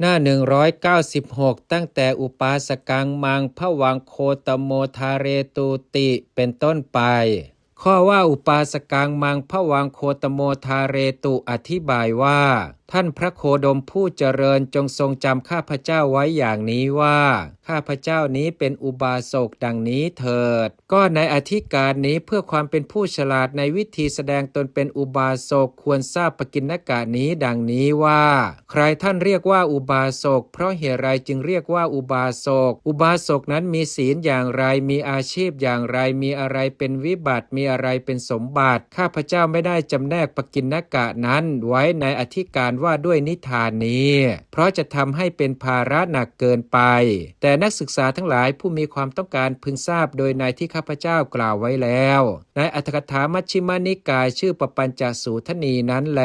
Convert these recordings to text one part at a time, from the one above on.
หน้า196ตั้งแต่อุปาสกังมังภวังโคตโมทาเรตุติเป็นต้นไปข้อว่าอุปาสกังมังภวังโคตโมทาเรตุอธิบายว่าท่านพระโคดมผู้เจริญจงทรงจำข้าพเจ้าไว้อย่างนี้ว่าข้าพเจ้านี้เป็นอุบาสกดังนี้เถิดก็ในอธิการนี้เพื่อความเป็นผู้ฉลาดในวิธีแสดงตนเป็นอุบาสกควรทราบปกิณกะนี้ดังนี้ว่าใครท่านเรียกว่าอุบาสกเพราะเหตุไรจึงเรียกว่าอุบาสกอุบาสกนั้นมีศีลอย่างไรมีอาชีพอย่างไรมีอะไรเป็นวิบัติมีอะไรเป็นสมบัติข้าพเจ้าไม่ได้จำแนกปกิณกะนั้นไว้ในอธิการว่าด้วยนิทานนี้เพราะจะทำให้เป็นภาระหนักเกินไปแต่นักศึกษาทั้งหลายผู้มีความต้องการพึงทราบโดยในที่ข้าพเจ้ากล่าวไว้แล้วในอรรถกถามัชฌิมานิกายชื่อปปัญจสูทนีนั้นแล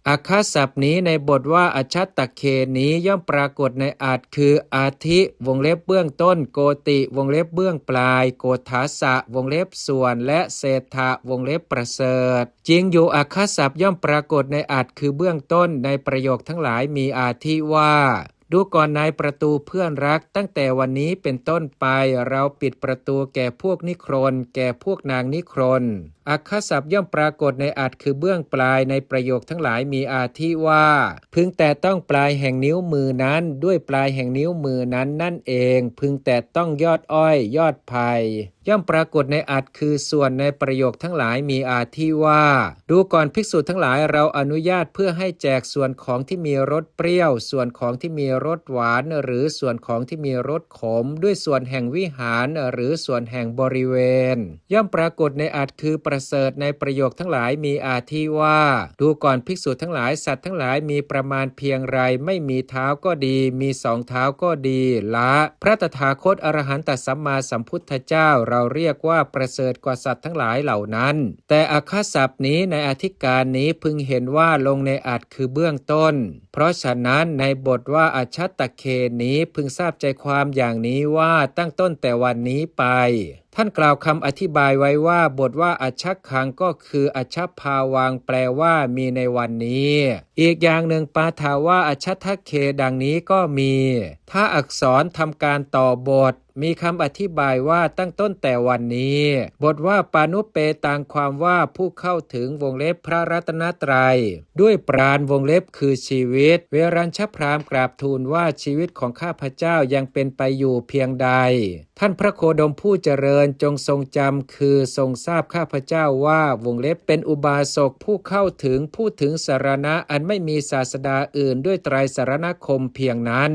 อาคาศัพท์นี้ในบทว่าอชัตตเคนี้ย่อมปรากฏในอาจคืออาทิวงเล็บเบื้องต้นโกติวงเล็บเบื้องปลายโกฏาสะวงเล็บส่วนและเศรษฐะวงเล็บประเสริฐจริงอยู่อาคาศัพท์ย่อมปรากฏในอาจคือเบื้องต้นในประโยคทั้งหลายมีอาทิว่าดูก่อนนายประตูเพื่อนรักตั้งแต่วันนี้เป็นต้นไปเราปิดประตูแก่พวกนิครนแก่พวกนางนิครนอักขศัพท์ย่อมปรากฏในอัดคือเบื้องปลายในประโยคทั้งหลายมีอาทิว่าพึงแต่ต้องปลายแห่งนิ้วมือนั้นด้วยปลายแห่งนิ้วมือนั้นนั่นเองพึงแต่ต้องยอดอ้อยยอดไผ่ย่อมปรากฏในอัดคือส่วนในประโยคทั้งหลายมีอาทิว่าดูก่อนภิกษุทั้งหลายเราอนุญาตเพื่อให้แจกส่วนของที่มีรสเปรี้ยวส่วนของที่มีรสหวานหรือส่วนของที่มีรสขมด้วยส่วนแห่งวิหารหรือส่วนแห่งบริเวณย่อมปรากฏในอัดคือประเสริฐในประโยคทั้งหลายมีอาทิว่าดูก่อนภิกษุทั้งหลายสัตว์ทั้งหลายมีประมาณเพียงไรไม่มีเท้าก็ดีมีสองเท้าก็ดีละพระตถาคตอรหันตสัมมาสัมพุทธเจ้าเราเรียกว่าประเสริฐกว่าสัตว์ทั้งหลายเหล่านั้นแต่อคศัพท์นี้ในอธิการนี้พึงเห็นว่าลงในอัดคือเบื้องต้นเพราะฉะนั้นในบทว่าอชัตตเคนี้พึงทราบใจความอย่างนี้ว่าตั้งต้นแต่วันนี้ไปท่านกล่าวคำอธิบายไว้ว่าบทว่าอัชชักขังก็คืออัชชภาวังแปลว่ามีในวันนี้อีกอย่างหนึ่งปาถาว่าอัชชัตถเคดังนี้ก็มีถ้าอักษรทำการต่อบทมีคำอธิบายว่าตั้งต้นแต่วันนี้บทว่าปานุเปตังความว่าผู้เข้าถึงวงเล็บพระรัตนตรัยด้วยปราณวงเล็บคือชีวิตเวรัญชพราหมณ์กราบทูลว่าชีวิตของข้าพเจ้ายังเป็นไปอยู่เพียงใดท่านพระโคดมผู้เจริญจงทรงจำคือทรงทราบข้าพเจ้าว่าวงเล็บเป็นอุบาสกผู้เข้าถึงผู้ถึงสรณะอันไม่มีศาสดาอื่นด้วยไตรสรณคมเพียงนั้น